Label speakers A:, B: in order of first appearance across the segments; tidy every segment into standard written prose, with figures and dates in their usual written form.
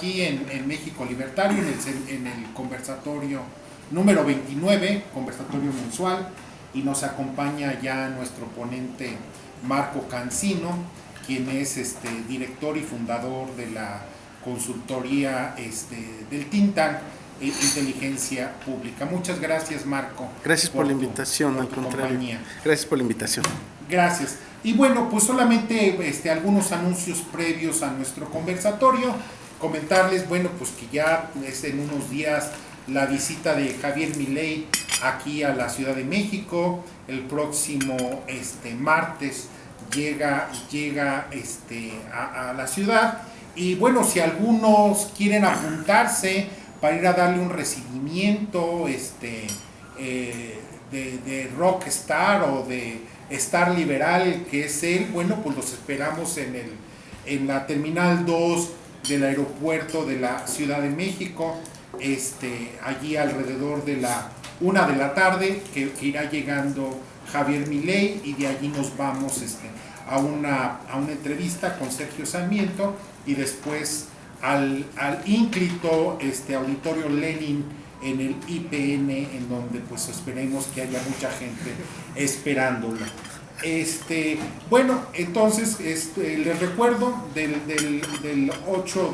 A: aquí en México Libertario, en el conversatorio número 29, conversatorio mensual, y nos acompaña ya nuestro ponente Marco Cancino, quien es director y fundador de la consultoría del think tank Inteligencia Pública. Muchas gracias, Marco.
B: Gracias por la invitación, al contrario. Compañía. Gracias por la invitación.
A: Gracias. Y bueno, pues solamente algunos anuncios previos a nuestro conversatorio. Comentarles, bueno, pues que ya es en unos días la visita de Javier Milei aquí a la Ciudad de México. El próximo martes llega a la ciudad. Y bueno, si algunos quieren apuntarse para ir a darle un recibimiento de rockstar o de Star Liberal, que es él, bueno, pues los esperamos en la Terminal 2 del aeropuerto de la Ciudad de México, allí alrededor de la 1 de la tarde, que irá llegando Javier Milei, y de allí nos vamos a una entrevista con Sergio Sarmiento, y después al ínclito Auditorio Lenin en el IPN, en donde pues esperemos que haya mucha gente esperándolo. Bueno, entonces les recuerdo del 8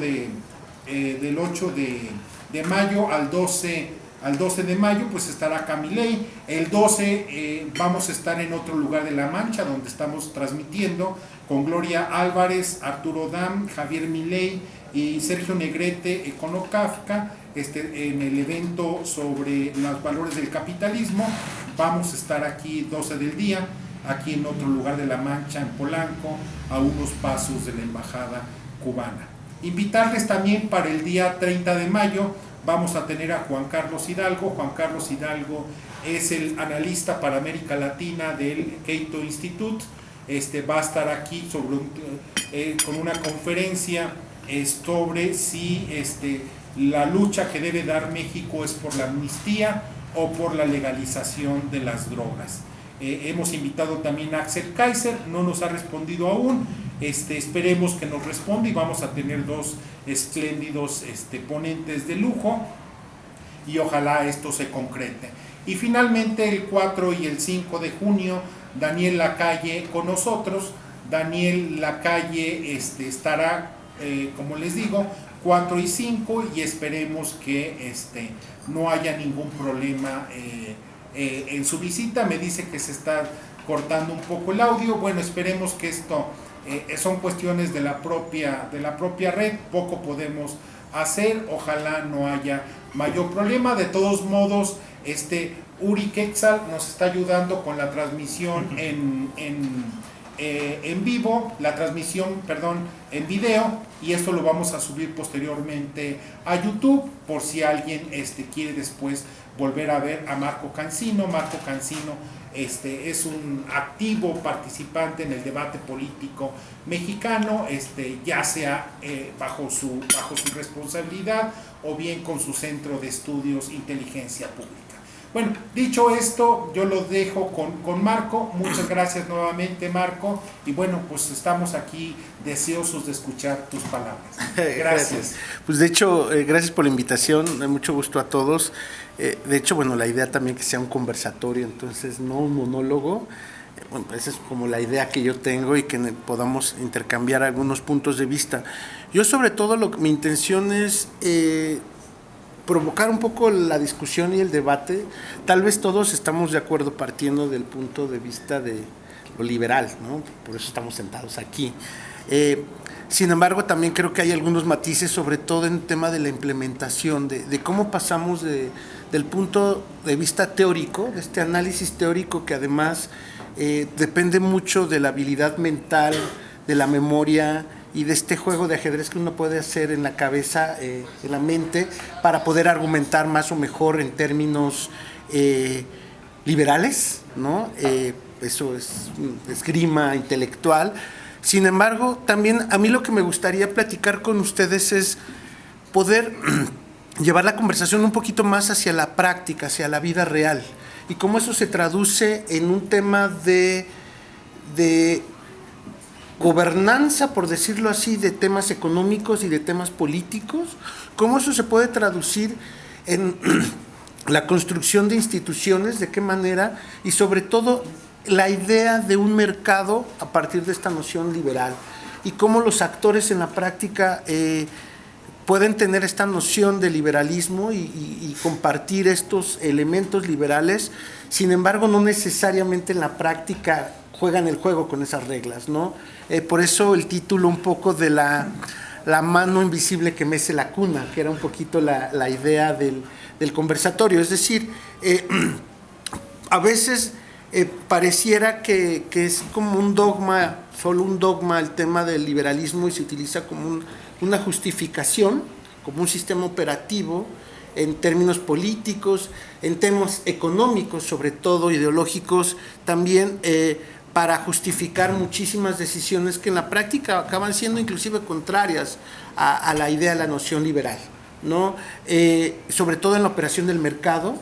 A: de mayo al 12 de mayo, pues estará Milei. El 12 vamos a estar en otro lugar de La Mancha, donde estamos transmitiendo con Gloria Álvarez, Arturo Dam, Javier Milei y Sergio Negrete Econocafca, en el evento sobre los valores del capitalismo. Vamos a estar aquí 12 del día, aquí en otro lugar de La Mancha, en Polanco, a unos pasos de la embajada cubana. Invitarles también para el día 30 de mayo, vamos a tener a Juan Carlos Hidalgo. Juan Carlos Hidalgo es el analista para América Latina del Cato Institute. Va a estar aquí con una conferencia sobre si la lucha que debe dar México es por la amnistía o por la legalización de las drogas. Hemos invitado también a Axel Kaiser, no nos ha respondido aún, esperemos que nos responda, y vamos a tener dos espléndidos ponentes de lujo, y ojalá esto se concrete. Y finalmente el 4 y el 5 de junio, Daniel Lacalle con nosotros. Daniel Lacalle estará, como les digo, 4 y 5, y esperemos que no haya ningún problema en su visita. Me dice que se está cortando un poco el audio. Bueno, esperemos que esto son cuestiones de la propia red, poco podemos hacer, ojalá no haya mayor problema. De todos modos, Uri Quetzal nos está ayudando con la transmisión en vivo, la transmisión, en video, y esto lo vamos a subir posteriormente a YouTube, por si alguien quiere después volver a ver a Marco Cancino. Marco Cancino es un activo participante en el debate político mexicano, ya sea bajo su responsabilidad o bien con su centro de estudios Inteligencia Pública. Bueno, dicho esto, yo lo dejo con Marco. Muchas gracias nuevamente, Marco, y bueno, pues estamos aquí deseosos de escuchar tus palabras. Gracias.
B: Pues de hecho, gracias por la invitación, mucho gusto a todos. De hecho, bueno, la idea también que sea un conversatorio, entonces no un monólogo. Bueno, esa es como la idea que yo tengo, y que podamos intercambiar algunos puntos de vista. Yo sobre todo mi intención es provocar un poco la discusión y el debate. Tal vez todos estamos de acuerdo partiendo del punto de vista de lo liberal, ¿no? Por eso estamos sentados aquí. Sin embargo, también creo que hay algunos matices, sobre todo en el tema de la implementación, de cómo pasamos del punto de vista teórico, de este análisis teórico que además depende mucho de la habilidad mental, de la memoria y de este juego de ajedrez que uno puede hacer en la cabeza, en la mente, para poder argumentar más o mejor en términos liberales, ¿no? Eso es esgrima intelectual. Sin embargo, también a mí lo que me gustaría platicar con ustedes es poder llevar la conversación un poquito más hacia la práctica, hacia la vida real, y cómo eso se traduce en un tema de gobernanza, por decirlo así, de temas económicos y de temas políticos, cómo eso se puede traducir en la construcción de instituciones, de qué manera, y sobre todo la idea de un mercado a partir de esta noción liberal, y cómo los actores en la práctica pueden tener esta noción de liberalismo y compartir estos elementos liberales, sin embargo no necesariamente en la práctica juegan el juego con esas reglas, ¿no? Por eso el título un poco de la mano invisible que mece la cuna, que era un poquito la idea del conversatorio, es decir, a veces pareciera que es como un dogma, solo un dogma el tema del liberalismo, y se utiliza como una justificación, como un sistema operativo en términos políticos, en temas económicos, sobre todo ideológicos también, para justificar muchísimas decisiones que en la práctica acaban siendo inclusive contrarias a la idea de la noción liberal, ¿no? Sobre todo en la operación del mercado,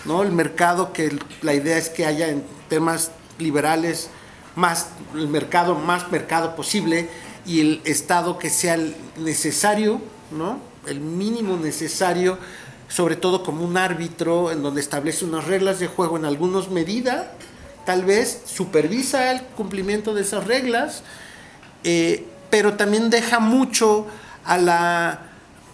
B: ¿no? El mercado, que la idea es que haya en temas liberales más mercado posible, y el Estado que sea el necesario, ¿no? El mínimo necesario, sobre todo como un árbitro en donde establece unas reglas de juego en algunas medidas, tal vez supervisa el cumplimiento de esas reglas, pero también deja mucho a la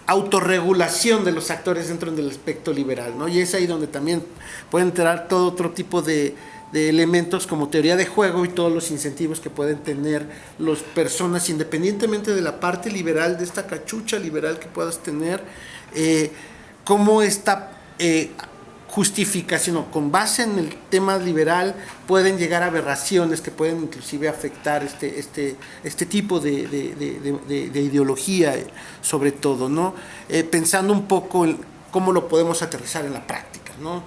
B: autorregulación de los actores dentro del aspecto liberal, ¿no? Y es ahí donde también puede entrar todo otro tipo de elementos como teoría de juego y todos los incentivos que pueden tener las personas, independientemente de la parte liberal, de esta cachucha liberal que puedas tener, cómo esta justificación o con base en el tema liberal pueden llegar a aberraciones que pueden inclusive afectar este tipo de ideología, sobre todo, ¿no? Pensando un poco en cómo lo podemos aterrizar en la práctica, ¿no?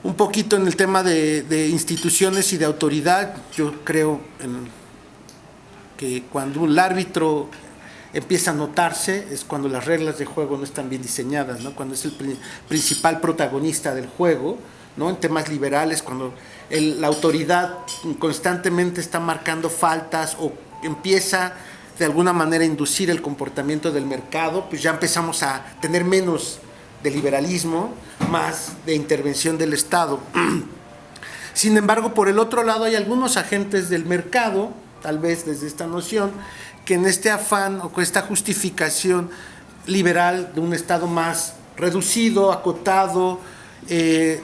B: Un poquito en el tema de instituciones y de autoridad. Yo creo que cuando el árbitro empieza a notarse es cuando las reglas de juego no están bien diseñadas, ¿no? Cuando es el principal protagonista del juego, ¿no? En temas liberales, cuando la autoridad constantemente está marcando faltas o empieza de alguna manera a inducir el comportamiento del mercado, pues ya empezamos a tener menos de liberalismo, más de intervención del Estado. Sin embargo, por el otro lado hay algunos agentes del mercado, tal vez desde esta noción, que en este afán o con esta justificación liberal de un Estado más reducido, acotado, que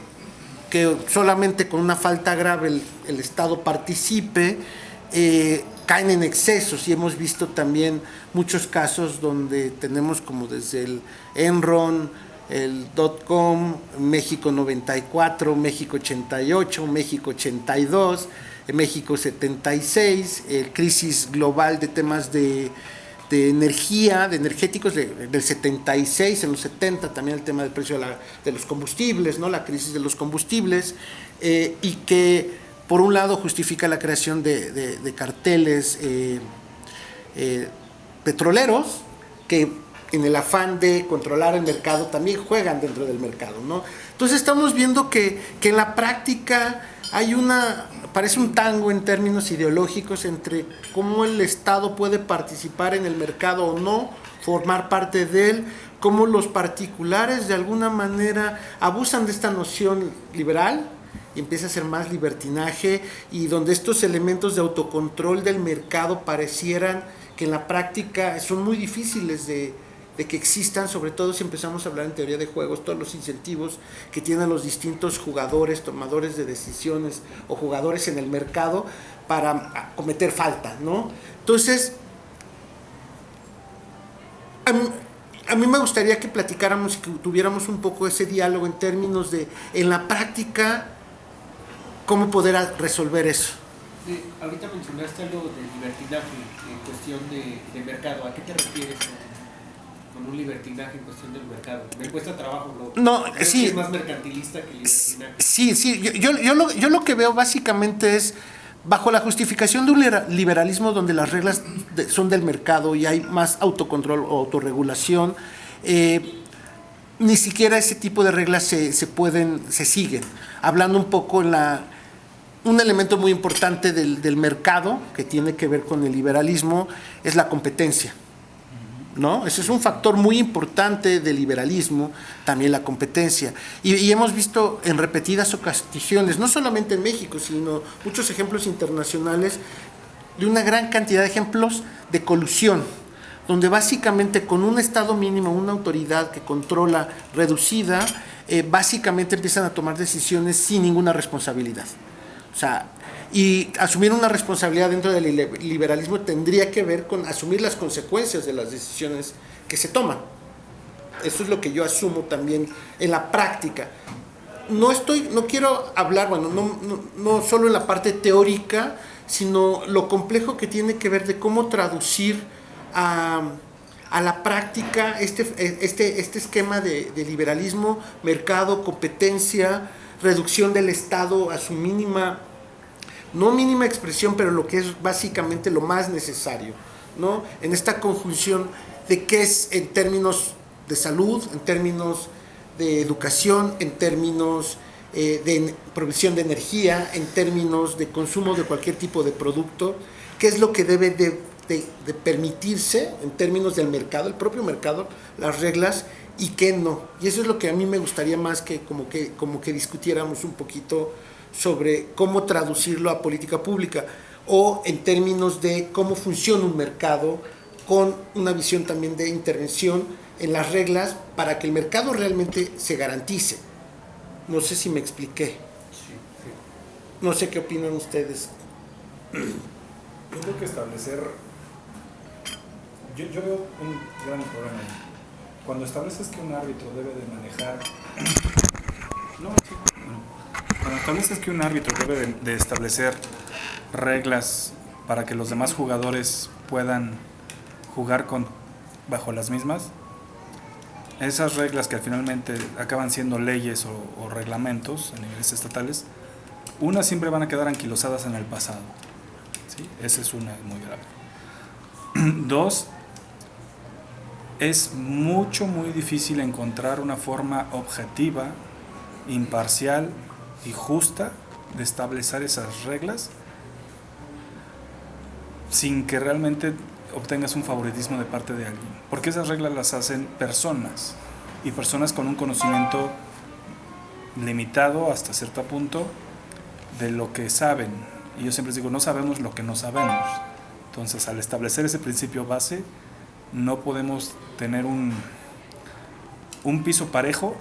B: solamente con una falta grave el Estado participe, caen en excesos, y hemos visto también muchos casos donde tenemos como desde el Enron, el .com, México 94, México 88, México 82, México 76, crisis global de temas de energía, de energéticos del 76, en los 70 también el tema del precio de los combustibles, ¿no? La crisis de los combustibles, y que por un lado justifica la creación de carteles petroleros que en el afán de controlar el mercado también juegan dentro del mercado, ¿no? Entonces estamos viendo que en la práctica hay parece un tango en términos ideológicos entre cómo el Estado puede participar en el mercado o no, formar parte de él, cómo los particulares de alguna manera abusan de esta noción liberal y empieza a ser más libertinaje, y donde estos elementos de autocontrol del mercado parecieran que en la práctica son muy difíciles de que existan, sobre todo si empezamos a hablar en teoría de juegos, todos los incentivos que tienen los distintos jugadores, tomadores de decisiones o jugadores en el mercado para cometer falta, ¿no? Entonces, a mí me gustaría que platicáramos y que tuviéramos un poco ese diálogo en términos de, en la práctica, cómo poder resolver eso.
C: Ahorita mencionaste algo de libertinaje en cuestión de mercado. ¿A qué te refieres con un libertinaje en cuestión del mercado? Me cuesta trabajo, ¿no?
B: No, sí.
C: Es más mercantilista que libertinaje.
B: Sí. Yo lo que veo básicamente es bajo la justificación de un liberalismo donde las reglas son del mercado y hay más autocontrol o autorregulación. Ni siquiera ese tipo de reglas se siguen. Hablando un poco un elemento muy importante del mercado que tiene que ver con el liberalismo es la competencia, ¿no? Ese es un factor muy importante del liberalismo, también la competencia. Y hemos visto en repetidas ocasiones, no solamente en México, sino muchos ejemplos internacionales, de una gran cantidad de ejemplos de colusión, donde básicamente con un Estado mínimo, una autoridad que controla reducida, básicamente empiezan a tomar decisiones sin ninguna responsabilidad. O sea, y asumir una responsabilidad dentro del liberalismo tendría que ver con asumir las consecuencias de las decisiones que se toman. Eso es lo que yo asumo también en la práctica. No quiero hablar, bueno, no solo en la parte teórica, sino lo complejo que tiene que ver de cómo traducir a la práctica este esquema de liberalismo, mercado, competencia, reducción del Estado a su mínima, no mínima expresión, pero lo que es básicamente lo más necesario, ¿no? En esta conjunción de qué es en términos de salud, en términos de educación, en términos de provisión de energía, en términos de consumo de cualquier tipo de producto, qué es lo que debe de permitirse en términos del mercado, el propio mercado, las reglas, y qué no. Y eso es lo que a mí me gustaría más que como que discutiéramos un poquito sobre cómo traducirlo a política pública, o en términos de cómo funciona un mercado con una visión también de intervención en las reglas para que el mercado realmente se garantice. No sé si me expliqué. No sé qué opinan ustedes.
D: Yo creo que establecer... Yo veo un gran problema ahí. Cuando estableces que un árbitro debe de manejar... Cuando estableces que un árbitro debe de establecer reglas para que los demás jugadores puedan jugar bajo las mismas, esas reglas que finalmente acaban siendo leyes o reglamentos a niveles estatales, unas siempre van a quedar anquilosadas en el pasado. ¿Sí? Esa es una muy grave. Dos, es muy difícil encontrar una forma objetiva, imparcial y justa de establecer esas reglas sin que realmente obtengas un favoritismo de parte de alguien, porque esas reglas las hacen personas, y personas con un conocimiento limitado hasta cierto punto de lo que saben. Y yo siempre digo, no sabemos lo que no sabemos. Entonces, al establecer ese principio base, no podemos tener un piso parejo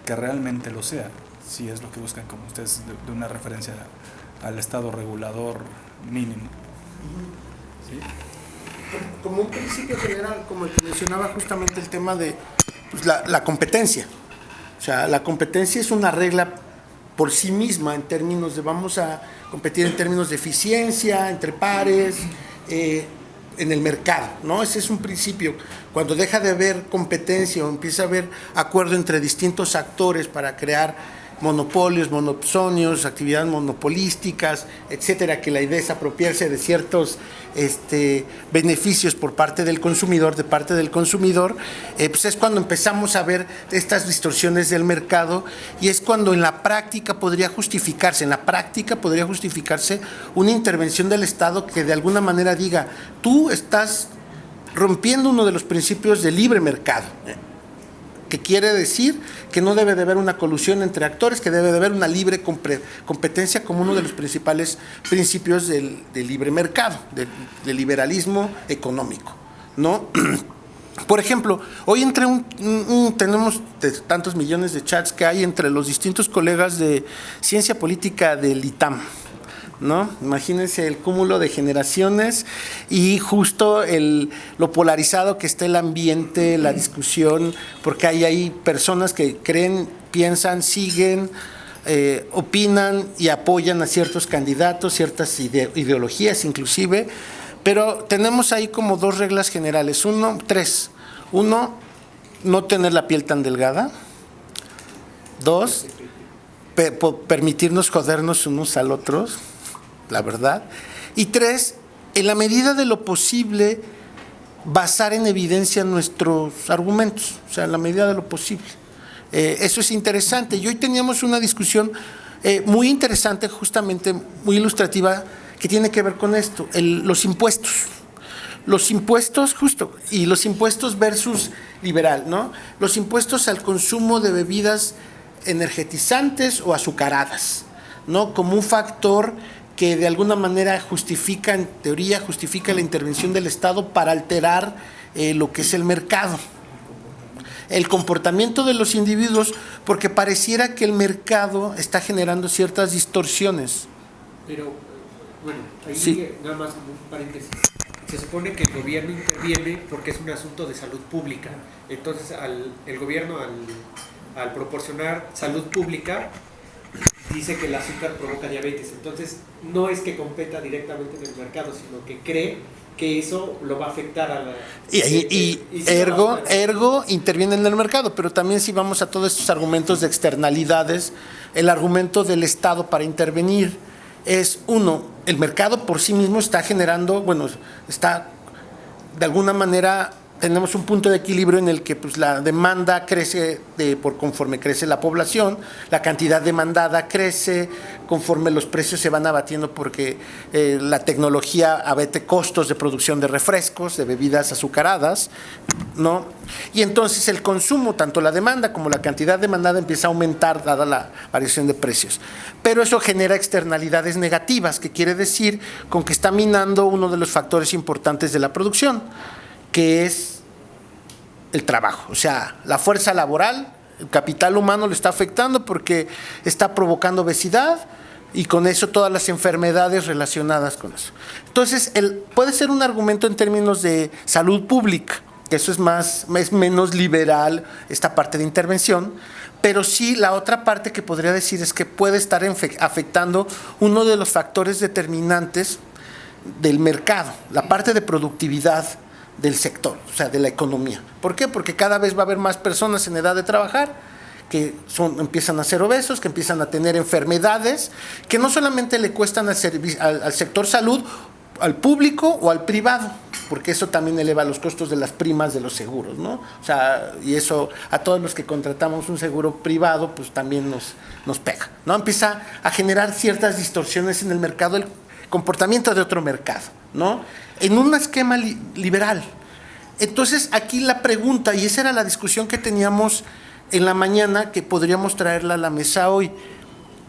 D: que realmente lo sea, si es lo que buscan, como ustedes, de una referencia al Estado regulador mínimo. ¿Sí?
B: Como un principio general, como el que mencionaba justamente el tema de pues, la competencia. O sea, la competencia es una regla por sí misma en términos de vamos a competir en términos de eficiencia, entre pares, en el mercado, ¿no? Ese es un principio. Cuando deja de haber competencia o empieza a haber acuerdo entre distintos actores para crear monopolios, monopsonios, actividades monopolísticas, etcétera, que la idea es apropiarse de ciertos beneficios por parte del consumidor, pues es cuando empezamos a ver estas distorsiones del mercado, y es cuando en la práctica podría justificarse una intervención del Estado que de alguna manera diga, tú estás rompiendo uno de los principios del libre mercado, que quiere decir que no debe de haber una colusión entre actores, que debe de haber una libre competencia como uno de los principales principios del libre mercado, del liberalismo económico, ¿no? Por ejemplo, hoy tenemos de tantos millones de chats que hay entre los distintos colegas de ciencia política del ITAM, ¿no? Imagínense el cúmulo de generaciones y justo lo polarizado que está el ambiente, la discusión, porque hay personas que creen, piensan, siguen, opinan y apoyan a ciertos candidatos, ciertas ideologías inclusive, pero tenemos ahí como dos reglas generales, tres. Uno, no tener la piel tan delgada. Dos, permitirnos jodernos unos al otros, la verdad. Y tres, en la medida de lo posible, basar en evidencia nuestros argumentos, o sea, en la medida de lo posible. Eso es interesante. Y hoy teníamos una discusión muy interesante, justamente muy ilustrativa, que tiene que ver con esto, los impuestos. Los impuestos, justo, y los impuestos versus liberal, ¿no? Los impuestos al consumo de bebidas energetizantes o azucaradas, ¿no? Como un factor que de alguna manera justifica, en teoría, justifica la intervención del Estado para alterar lo que es el mercado. El comportamiento de los individuos, porque pareciera que el mercado está generando ciertas distorsiones.
C: Pero, bueno, ahí
B: Sí.
C: nada más como un paréntesis. Se supone que el gobierno interviene porque es un asunto de salud pública. Entonces, el gobierno, al proporcionar salud pública, dice que el azúcar provoca diabetes. Entonces, no es que competa directamente en el mercado, sino que cree que eso lo va a afectar a la...
B: Y ergo interviene en el mercado, pero también si vamos a todos estos argumentos de externalidades, el argumento del Estado para intervenir es, uno, el mercado por sí mismo está generando, bueno, está de alguna manera, tenemos un punto de equilibrio en el que pues, la demanda crece por conforme crece la población, la cantidad demandada crece conforme los precios se van abatiendo porque la tecnología abate costos de producción de refrescos, de bebidas azucaradas, ¿no? Y entonces el consumo, tanto la demanda como la cantidad demandada empieza a aumentar dada la variación de precios. Pero eso genera externalidades negativas, que quiere decir con que está minando uno de los factores importantes de la producción, que es el trabajo, o sea, la fuerza laboral, el capital humano lo está afectando porque está provocando obesidad y con eso todas las enfermedades relacionadas con eso. Entonces, puede ser un argumento en términos de salud pública, que eso es menos liberal, esta parte de intervención, pero sí la otra parte que podría decir es que puede estar afectando uno de los factores determinantes del mercado, la parte de productividad del sector, o sea, de la economía. ¿Por qué? Porque cada vez va a haber más personas en edad de trabajar que empiezan a ser obesos, que empiezan a tener enfermedades que no solamente le cuestan al sector salud, al público o al privado, porque eso también eleva los costos de las primas de los seguros, ¿no? O sea, y eso a todos los que contratamos un seguro privado, pues también nos pega, ¿no? Empieza a generar ciertas distorsiones en el mercado, el comportamiento de otro mercado, ¿no? En un esquema liberal. Entonces, aquí la pregunta, y esa era la discusión que teníamos en la mañana, que podríamos traerla a la mesa hoy.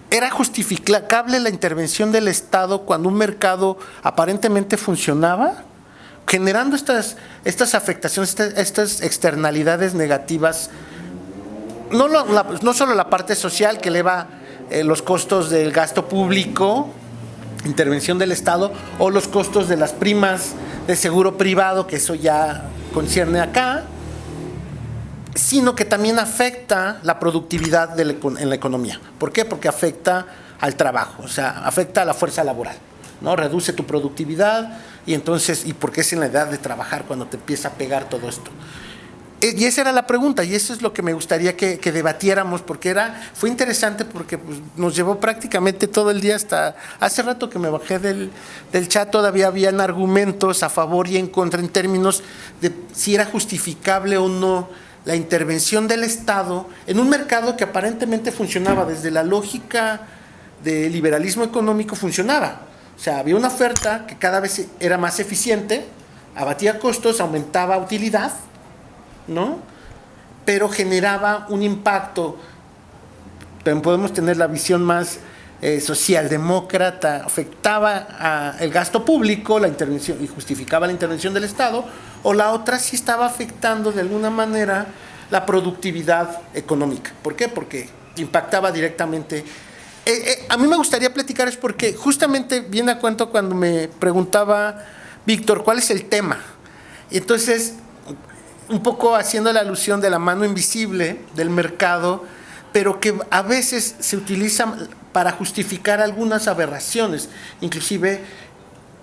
B: ¿Era justificable la intervención del Estado cuando un mercado aparentemente funcionaba, generando estas afectaciones, estas externalidades negativas? No solo la parte social que eleva los costos del gasto público, intervención del Estado, o los costos de las primas de seguro privado, que eso ya concierne acá, sino que también afecta la productividad en la economía. ¿Por qué? Porque afecta al trabajo, o sea, afecta a la fuerza laboral, ¿no? Reduce tu productividad y porque es en la edad de trabajar cuando te empieza a pegar todo esto. Y esa era la pregunta, y eso es lo que me gustaría que debatiéramos, porque fue interesante porque pues, nos llevó prácticamente todo el día hasta hace rato que me bajé del chat, todavía habían argumentos a favor y en contra en términos de si era justificable o no la intervención del Estado en un mercado que aparentemente funcionaba desde la lógica del liberalismo económico, funcionaba. O sea, había una oferta que cada vez era más eficiente, abatía costos, aumentaba utilidad, ¿no? Pero generaba un impacto. Podemos tener la visión más socialdemócrata, afectaba el gasto público, la intervención, y justificaba la intervención del Estado, o la otra sí estaba afectando de alguna manera la productividad económica. ¿Por qué? Porque impactaba directamente. A mí me gustaría platicar es porque justamente viene a cuento cuando me preguntaba Víctor, ¿cuál es el tema? Entonces, un poco haciendo la alusión de la mano invisible del mercado, pero que a veces se utiliza para justificar algunas aberraciones, inclusive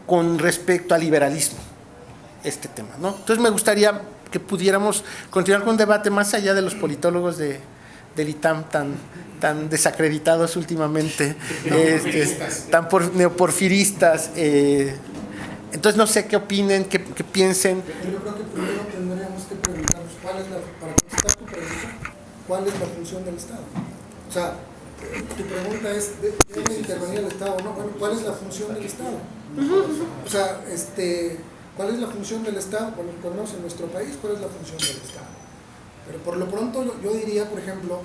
B: con respecto al liberalismo, este tema, ¿no? Entonces me gustaría que pudiéramos continuar con un debate más allá de los politólogos del ITAM tan desacreditados últimamente, tan neoporfiristas. Entonces no sé qué opinen, qué piensen.
E: Yo creo que primero tendríamos que preguntarnos para contestar tu pregunta, ¿cuál es la función del Estado? O sea, Tu pregunta es, ¿debe intervenir el Estado o no? Bueno, ¿cuál es la función del Estado? O sea, ¿cuál es la función del Estado? Bueno, por lo menos en nuestro país, ¿cuál es la función del Estado? Pero por lo pronto yo diría, por ejemplo,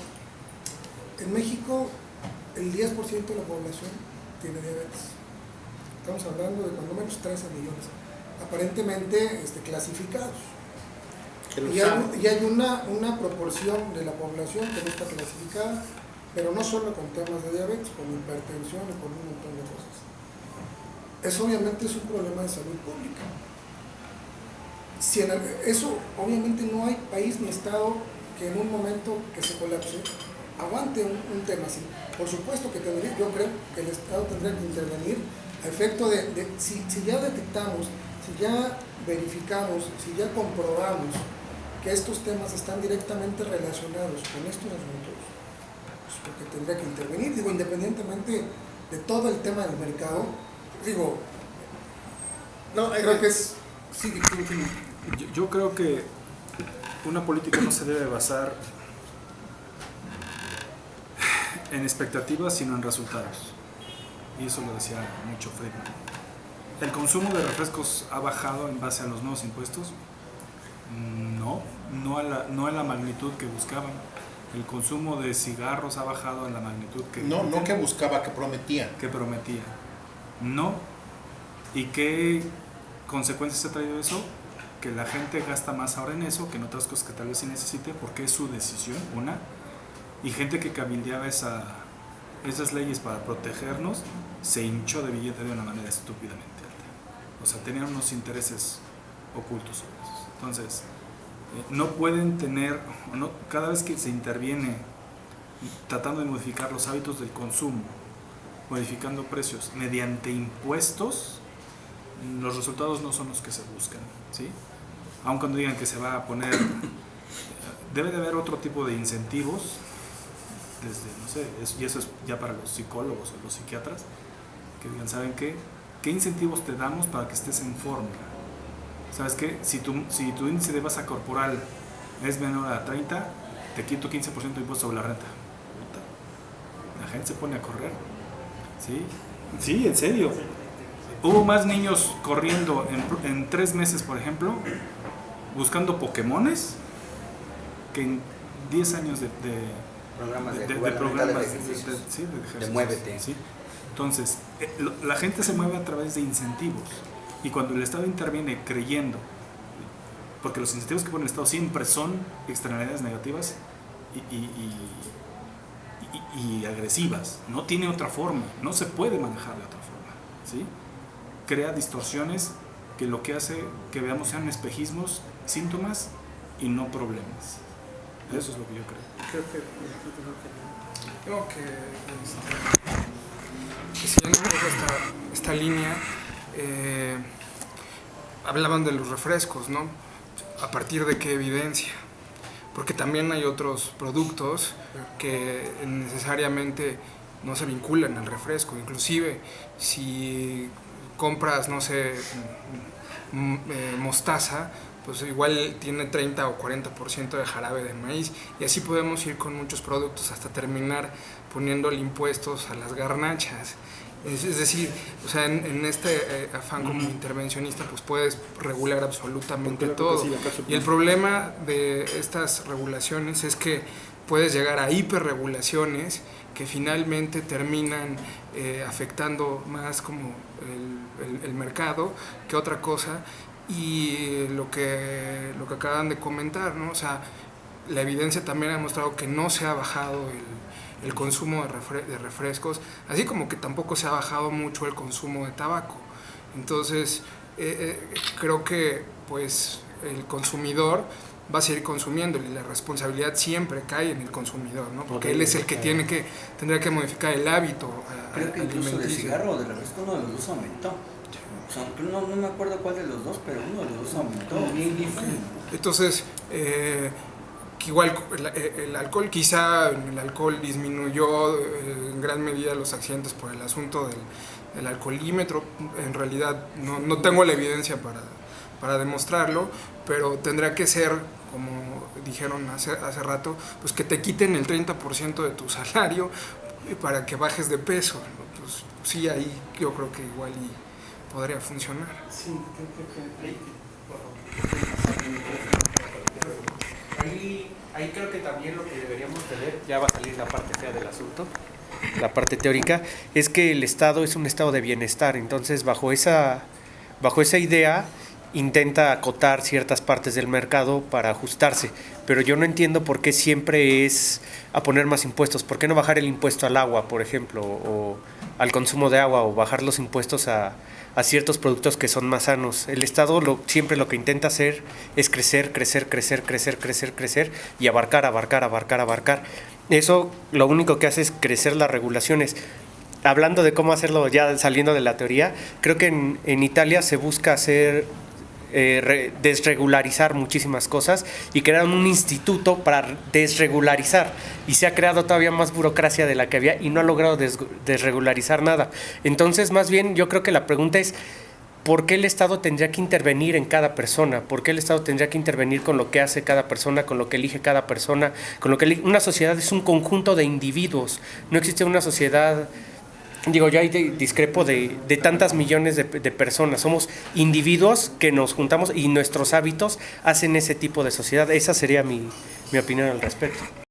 E: en México el 10% de la población tiene diabetes. Estamos hablando de cuando menos 13 millones, aparentemente clasificados. Y hay una proporción de la población que no está clasificada, pero no solo con temas de diabetes, con hipertensión y con un montón de cosas. Eso obviamente es un problema de salud pública. Eso obviamente no hay país ni estado que en un momento que se colapse aguante un tema así. Por supuesto que yo creo que el Estado tendría que intervenir a efecto si ya detectamos, si ya verificamos, si ya comprobamos que estos temas están directamente relacionados con estos asuntos, pues porque tendría que intervenir, digo, independientemente de todo el tema del mercado, digo, no, creo que es... Sí,
D: Yo creo que una política no se debe basar en expectativas, sino en resultados. Y eso lo decía mucho Friedman. ¿El consumo de refrescos ha bajado en base a los nuevos impuestos? No a la magnitud que buscaban. El consumo de cigarros ha bajado en la magnitud que...
A: No que buscaba, que prometía.
D: Que prometía. No. ¿Y qué consecuencias ha traído eso? Que la gente gasta más ahora en eso que en otras cosas que tal vez sí necesite, porque es su decisión, una. Y gente que cabildeaba esas leyes para protegernos se hinchó de billete de una manera estúpidamente alta. O sea, tenían unos intereses ocultos sobre eso. Entonces, no pueden tener, cada vez que se interviene tratando de modificar los hábitos del consumo, modificando precios mediante impuestos, los resultados no son los que se buscan, ¿sí? Aun cuando digan que se va a poner, debe de haber otro tipo de incentivos, y eso es ya para los psicólogos o los psiquiatras, que digan, ¿saben qué? ¿Qué incentivos te damos para que estés en forma? ¿Sabes qué? Si tu índice de masa corporal es menor a 30, te quito 15% de impuesto sobre la renta. La gente se pone a correr, ¿sí? Sí, en serio. Hubo más niños corriendo en 3 meses, por ejemplo, buscando Pokémones, que en 10 años de
F: programas de
D: ejercicio.
F: De muévete.
D: ¿Sí? Entonces, la gente se mueve a través de incentivos. Y cuando el Estado interviene creyendo, porque los incentivos que pone el Estado siempre son externalidades negativas y agresivas, no tiene otra forma, no se puede manejar de otra forma, ¿sí? Crea distorsiones que lo que hace que veamos sean espejismos, síntomas y no problemas. Eso es lo que yo creo.
G: Creo que siguiendo un poco esta línea, hablaban de los refrescos, ¿no? ¿A partir de qué evidencia? Porque también hay otros productos que necesariamente no se vinculan al refresco. Inclusive, si compras, no sé, mostaza, pues igual tiene 30 o 40% de jarabe de maíz, y así podemos ir con muchos productos hasta terminar poniéndole impuestos a las garnachas. Es decir, o sea, en este afán como intervencionista, pues puedes regular absolutamente todo. Y el problema de estas regulaciones es que puedes llegar a hiperregulaciones que finalmente terminan afectando más como el mercado que otra cosa. Y lo que acaban de comentar, ¿no? O sea, la evidencia también ha mostrado que no se ha bajado el consumo de refrescos, así como que tampoco se ha bajado mucho el consumo de tabaco. Entonces, creo que pues el consumidor va a seguir consumiendo y la responsabilidad siempre cae en el consumidor, ¿no? Porque él es el que tendría que modificar el hábito
F: creo que incluso del cigarro o del refresco uno de los dos aumentó. O sea, no me acuerdo cuál de los dos, pero uno de los dos aumentó.
G: Entonces, igual el alcohol, quizá el alcohol disminuyó en gran medida los accidentes por el asunto del alcoholímetro. En realidad no tengo la evidencia para demostrarlo, pero tendrá que ser, como dijeron hace rato, pues que te quiten el 30% de tu salario para que bajes de peso, ¿no? Pues sí, ahí yo creo que igual y podría funcionar.
C: Sí, ahí creo que también lo que deberíamos de ver, ya va a salir la parte fea del asunto, la parte teórica, es que el Estado es un estado de bienestar. Entonces bajo esa idea intenta acotar ciertas partes del mercado para ajustarse, pero yo no entiendo por qué siempre es a poner más impuestos. ¿Por qué no bajar el impuesto al agua, por ejemplo, o al consumo de agua, o bajar los impuestos a ciertos productos que son más sanos? El Estado siempre lo que intenta hacer es crecer y abarcar. Eso lo único que hace es crecer las regulaciones. Hablando de cómo hacerlo, ya saliendo de la teoría, creo que en Italia se busca hacer desregularizar muchísimas cosas y crearon un instituto para desregularizar, y se ha creado todavía más burocracia de la que había y no ha logrado desregularizar nada. Entonces, más bien, yo creo que la pregunta es: ¿por qué el Estado tendría que intervenir en cada persona? ¿Por qué el Estado tendría que intervenir con lo que hace cada persona, con lo que elige cada persona, con lo que una sociedad es un conjunto de individuos? No existe una sociedad. Digo, yo ahí discrepo de tantas millones de personas. Somos individuos que nos juntamos y nuestros hábitos hacen ese tipo de sociedad. Esa sería mi opinión al respecto.